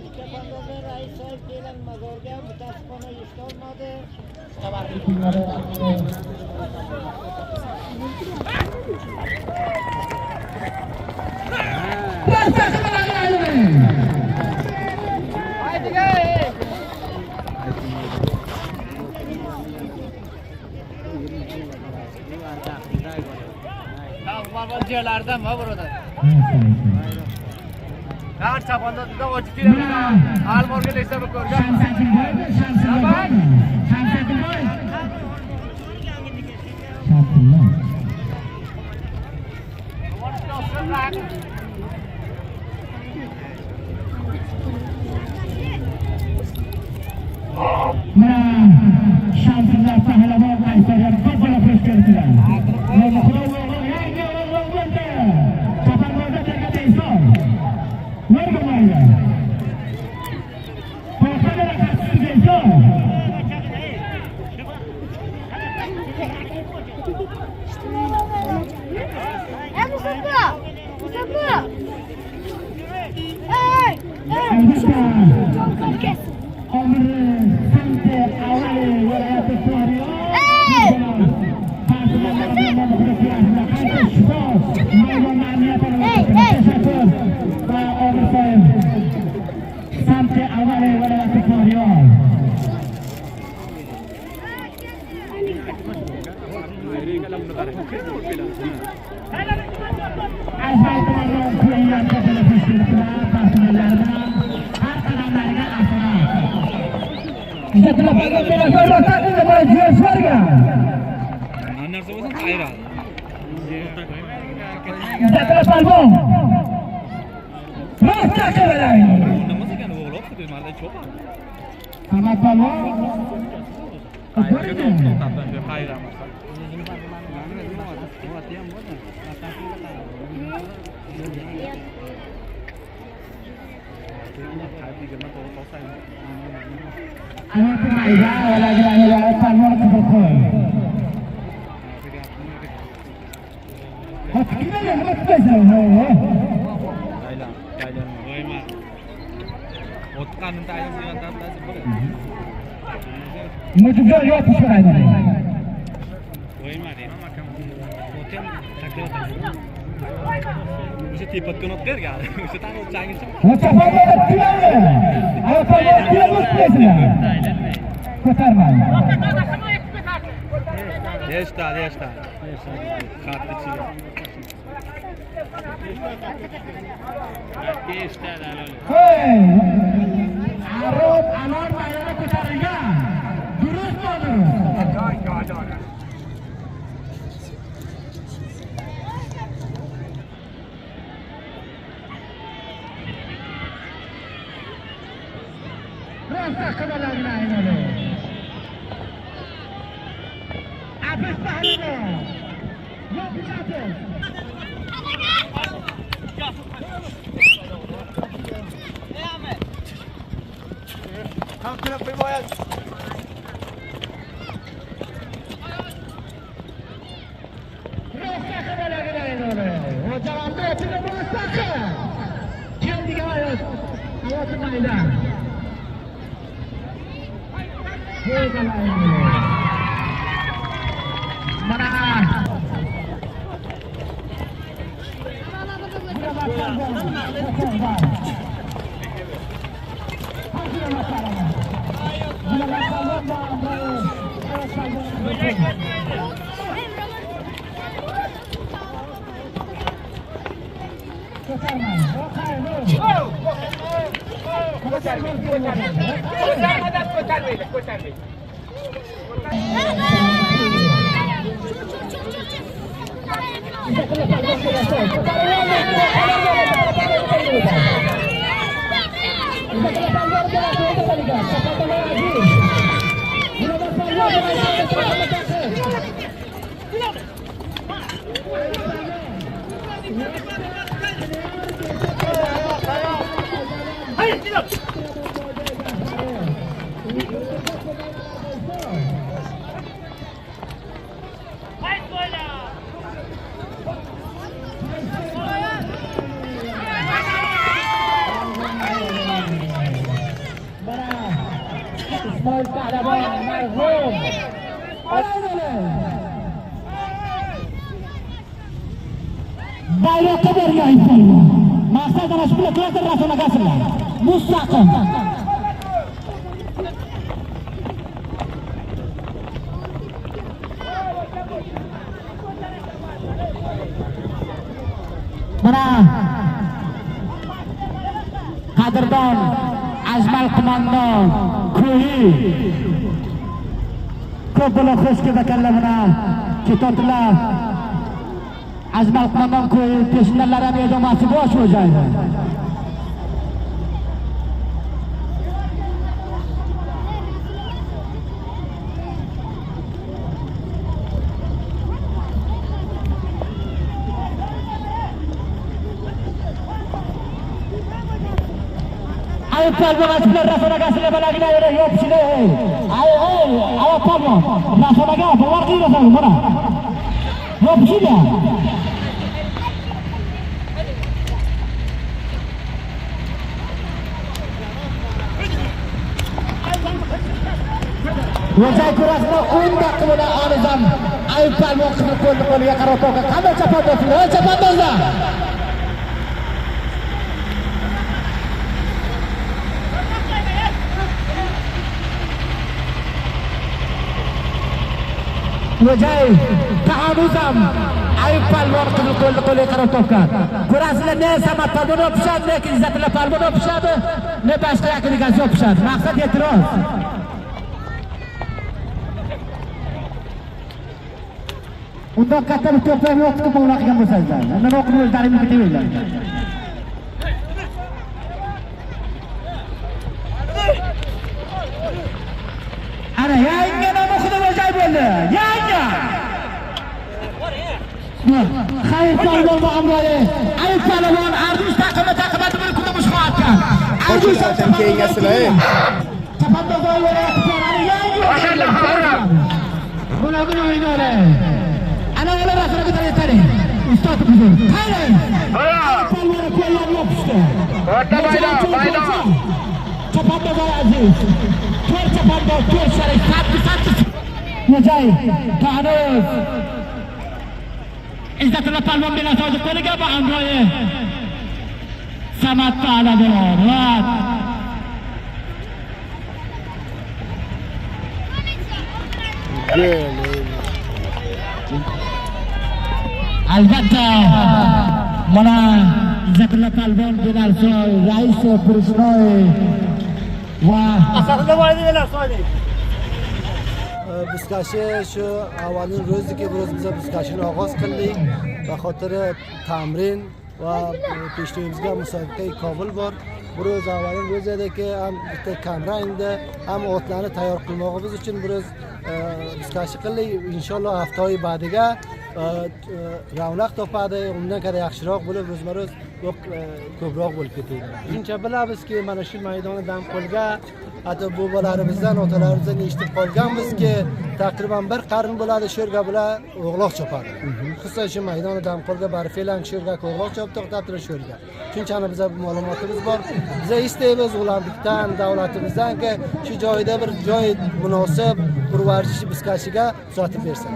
Rais so'yib kelgan mozorga mutassibona yetolmadi. Yerlerden mi burada? Her çapanda da o çıkıyor. Al morgan işte bu korga. Tamam. Şanslılar pahlavan Kayseri'ye kapıya hoş geldiler. Çaparlarda tekrar insan. Vermemeyle. Korkalara karşı insan. Mustafa! Mustafa! Muito bem, eu vou falar aí. Oi, Maria. Você tipo que eu não quero, cara. Você tá no chang. Você vai ver aqui, né? Aí vai ver aqui no preço. Cotar mais. Deixa. Kart içiyor. Aqui está dalol. Hey! Arab alar bayrağı kotarılgan. Durust bo'ldi. Rasa kabalarına aynalı. Abis pahalı. Yok zaten. Kalkın bir boyaz. Rasa kabalarına aynalı. O cevapta hepsini bulursak. Kendi ayet. Ayet aynalı. Mana? İsmail Kahraman marhum. Bayroqqa bergan Ismoil. Maqsad ana shu bilan klaster rasmga qasirlar. Mustaqim. Mana Qadrdon Ajmal qo'mondon Ko'yi ko'p bo'la xush kelganlar bilan ketotilar. Ajmal qo'mondon Ko'yi peshinlar ham edomasi bosh o'jaydi. Ayıp palma açıklar rasonagasıyla balagına öyle yok şimdi. Ayıp palma rasonaga var ki rasonaga bana. Yok şimdi. Vajay kurasida 10 daqiqa bilan Anizam ayıp palma qilib qo'liga qarab to'g'ri. Qanday chapandozlar? Chapandozlar. Vajay tahanuzam ayıp palvon qilib qo'liga qarab to'g'ri. Kurasida ne Samad palvon o'pishadi, ne Izzatilla palvon o'pishadi, ne boshqa yakiniga o'pishadi. Maqsad e'tiroz. Unda katta bir to'plarni o'qitib o'ynagan bo'lsangizlar. Undan o'qib o'zlaringiz bitivinglar. Ana yangi nom o'qidi Vajay bo'ldi. Yangi. Xayr palvon va Amroyi. Ayib palvon Ardush taqimati bir kunda mushqotgan. Ardush ham kengasizlar. Chapandoz o'ylayapti. Ana yangi. Bularni o'ynaydi. Ana ular rasmga taraytadi. Ustoz buzur. Hayır. Palvon qo'llarni yopishdi. O'rta bayda. Chapandoz aziz. To'rt chapandoz, to'rt sharif, sabti. Vajay Tahanuz. Izzatilla palvon bilan sodiq qo'liga va Amroyi. Samad Ta'labo'r. Albatta mana Izzatilla palvon Belarsoy, Rais Purushnoy va Asaqlavoydilar so'ydi. Bizkashi shu avvalin ro'ziki biz bizkashini ogoz qildik va xotiri tamrin va peshtoyimizga musobaqa qabul bor. Bu ro'z avvalin ro'zadagi ham bitta kamrangda ham otlarni tayyor qilmoqimiz uchun biz bizkashi qildik. Inshaalloh haftaoy ba'diga ravnaq topadi, undan ko'ra yaxshiroq bo'lib o'zimiz ko'proq bo'lib ketadi. Shuncha bilamizki, mana shu maydonni dam qo'lga hatto bobolarimizdan, otalarimizdan eshitib qolganmizki, taqriban bir qarn bo'ladi sho'rga bilan o'g'loq chopadi. Xususan shu maydonni dam qo'lga barfelang sho'rga o'g'loq chopib to'xtatib sho'rga. Shunchani bizga ma'lumotimiz bor. Biz istaymiz ulardan, davlatimizdanki shu joyda bir joy munosib parvarishni bizkashiga uzatib bersin.